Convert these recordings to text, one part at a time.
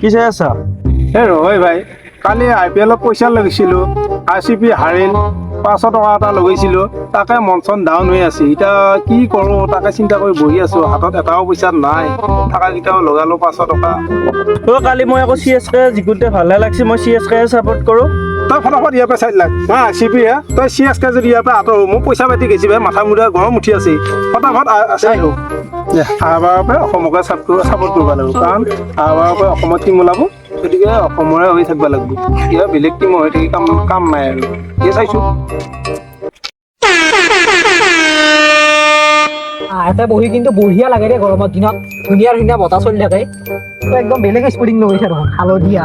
কি চাই আছা? ৰয় ভাই, কালি IPL পইচা লগাইছিলোঁ, RCB হাৰিল, 500 টকা এটা লগাইছিলোঁ, তাকে মন চন ডাউন হৈ আছে। এতিয়া কি কৰোঁ তাকে চিন্তা কৰি বহি আছোঁ, হাতত এটাও পইচা নাই, থাকাকেইটাও লগালোঁ 500 টকা। কালি মই আকৌ CSK জিকোতে ভালে লাগছে, মই CSK চাপৰ্ট কৰোঁ। তই ফটাফট ইয়াৰ পৰা চাই লাগ, মই RCB হে, তই CSK যদি ইয়াৰ পৰা আঁতৰ, মোৰ পইচা পাতি গেছি ভাই, মাথা মুৰা গৰম উঠি আছে, ফটাফট চাই লওঁ। আহবাৰৰ পৰা অসমকে চাপৰ্ট কৰিব লাগিব, কাৰণ আহবাৰৰ পৰা অসমত টিম ওলাব, গতিকে অসমৰে হৈ থাকিব লাগিব। এতিয়া বেলেগ টিম হৈ থাকি কাম নাই আৰু এই চাইছোঁ। এটা বহি কিন্তু বঢ়িয়া লাগে দেই গৰমৰ দিনত, ধুনীয়া ধুনীয়া বতাহ চলি থাকে, একদম বেলেগ স্পৰ্টিং লৈছে দেখোন, হালধীয়া।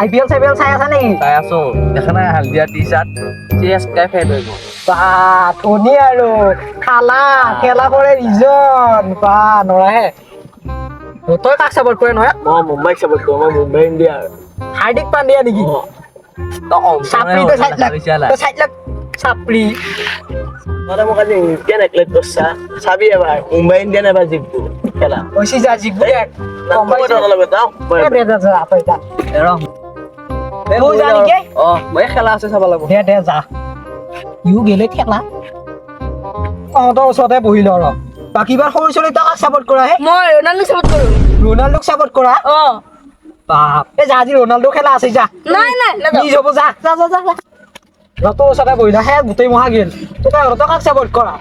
IPL চাই আছা নেকি? চাই আছো, দেখা নাই হালধীয়া টি-চাৰ্ট, CSK ফেন হৈ গ'ল। ধনী আৰু খেলা কৰে ৰিজন নৰহে। তই কাক চাপৰ্ট কৰে নহয়? মই মুম্বাইক চাপৰ্ট কৰোঁ, মই মুম্বাই ইণ্ডিয়াৰ। হাৰ্দিক পাণ্ডিয়া নেকি? চাপৰি চাপৰি মোক আজি ইণ্ডিয়ান একলেট কৰিছা, চাবি এবাৰ মুম্বাই ইণ্ডিয়ান এবাৰ জিকবো খেলা। মই খেলা আছে চাব লাগিব। দে যা ইও গেলে খেলা তহঁতৰ ওচৰতে বহি ল। বাকী বাৰ সৰু ছোৱালী কাক চাপৰ্ট কৰা হে? মই ৰনাল্ডো সাপোৰ্ট কৰো। ৰনাল্ডোক চাপৰ্ট কৰা? বাপ যা, আজি ৰনাল্ডো খেলা আছে, যা। নাই নিজ হ'ব, যা তোৰ ওচৰতে বহি ল। গোটেই মহা গেল, তই কাক চাপৰ্ট কৰা?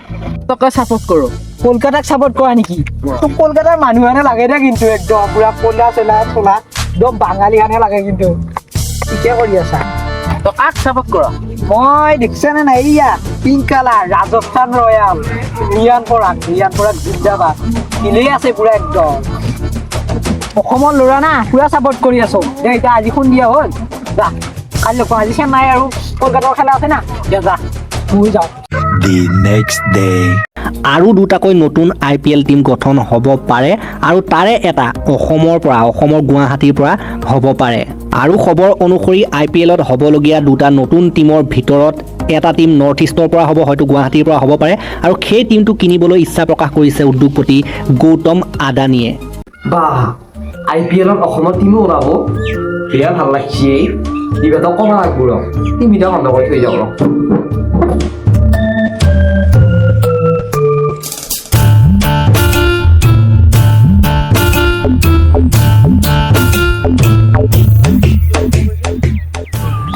তোকে চাপৰ্ট কৰোঁ। কলকাতাক চাপৰ্ট কৰা নেকি? তোক কলকাতাৰ মানুহে লাগে দে, কিন্তু একদম পুৰা কলা চলা একদম বাঙালী হানে লাগে, কিন্তু ঠিকে কৰি আছা। তই কাক চাপৰ্ট কৰ? মই দেখিছানে নাই, এয়া pink colour Rajasthan royal, Riyan Parag জিন্দাবাদ দিলেই আছে পুৰা একদম। অসমৰ ল'ৰা না, পুৰা চাপৰ্ট কৰি আছো দে। এতিয়া আজি সন্ধিয়া হ'ল, যা কালি লগ পাম। আজি চেন্নাই আৰু কলকাতাৰ খেলা আছে না, দে যা তুই যাওঁ। আৰু দুটাকৈ নতুন IPL টিম গঠন হ'ব পাৰে, আৰু তাৰে এটা অসমৰ গুৱাহাটীৰ পৰা হ'ব পাৰে। আৰু খবৰ অনুসৰি IPLত হ'বলগীয়া দুটা নতুন টিমৰ ভিতৰত এটা টিম নৰ্থ ইষ্টৰ পৰা হ'ব, হয়তো গুৱাহাটীৰ পৰা হ'ব পাৰে, আৰু সেই টিমটো কিনিবলৈ ইচ্ছা প্ৰকাশ কৰিছে উদ্যোগপতি গৌতম আদানীয়ে। IPLত অসমৰ টিমো ওলাব, বিৰাট ভাল লাগছে। কিবাটা কমা লাগব ৰ, টিমিটা বন্ধ কৰি থৈ যাওঁ ৰ।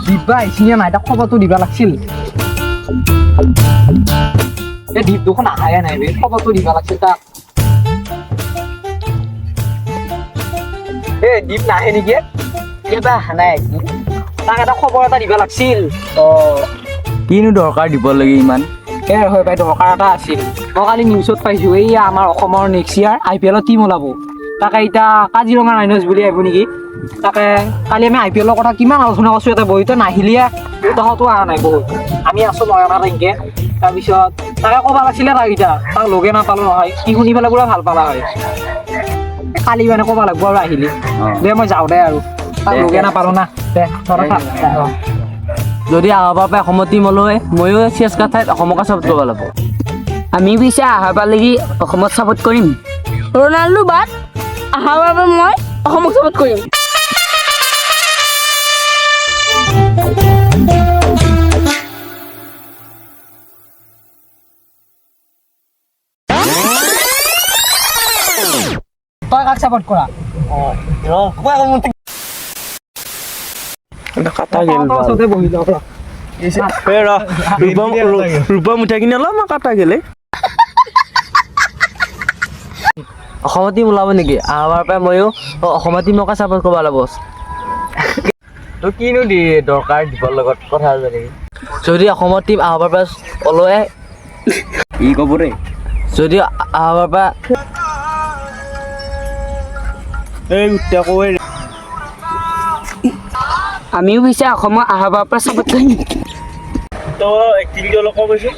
দিবা আহিছিলে নাই, তাক খবৰটো দিবা লাগিছিল। এই দ্বীপ দুখন আহায়ে নাই, খবৰটো দিবা লাগিছিল তাক। দ্বীপ নাহে নেকি? কিবা অহা নাই, তাক এটা খবৰ এটা দিবা লাগিছিল। কিনো দৰকাৰ দিব লাগে ইমান? হয় পাই, দৰকাৰ এটা আছিল। মই কালি নিউজত পাইছো, এই আমাৰ অসমৰ নেক্সট ইয়াৰ IPLৰ টিম ওলাব, তাকে এতিয়া কাজিৰঙা ৰাইন'জ বুলি আহিব নেকি। তাকে কালি আমি IPLৰ কথা কিমান আলোচনা কৰিছো, এটা বহিতো নাহিলে, তহঁতো অহা নাই বহুত, আমি আছো নয়না তেনেকে। তাৰপিছত তাকে ক'বা লাগিছিলে, তাক লগে নাপালো নহয়, কি শুনি পেলাই পুৰা ভাল পালা হয়। কালি মানে ক'বা লাগব আৰু আহিলি দে, মই যাওঁ দে, আৰু তাক লগে নাপালো না। দে যদি আহবা পাই অসমৰ টিম হ'লে ময়ো CSK ঠাইত অসমকে চাপৰ্ট কৰিব লাগিব। আমি পিছে আহাবা লাগি অসমত সাপোৰ্ট কৰিম। ৰোনাল্ডো বাদ আহাৰ বাবে মই অসমক সাপোৰ্ট কৰিম। তই কাক চাপৰ্ট কৰা? ৰূপম উঠাই কিনে অলপ কাটা গেলে অসমৰ টিম ওলাব নেকি? আহবাৰ পৰাই ময়ো অসমৰ টিমকে চাপৰ্ট কৰিব লাগিব। তই কিনো দৰকাৰ দীপৰ লগত কথা যদি অসমৰ টিম আহবাৰ পৰা ওলোৱাই কি ক'ব ৰে, যদি আহবাৰ পৰা আমিও পিছে অসমৰ আহবাৰ পৰা চাপৰ্ট কৰিম। তই এক্টিং অলপ কৈছো।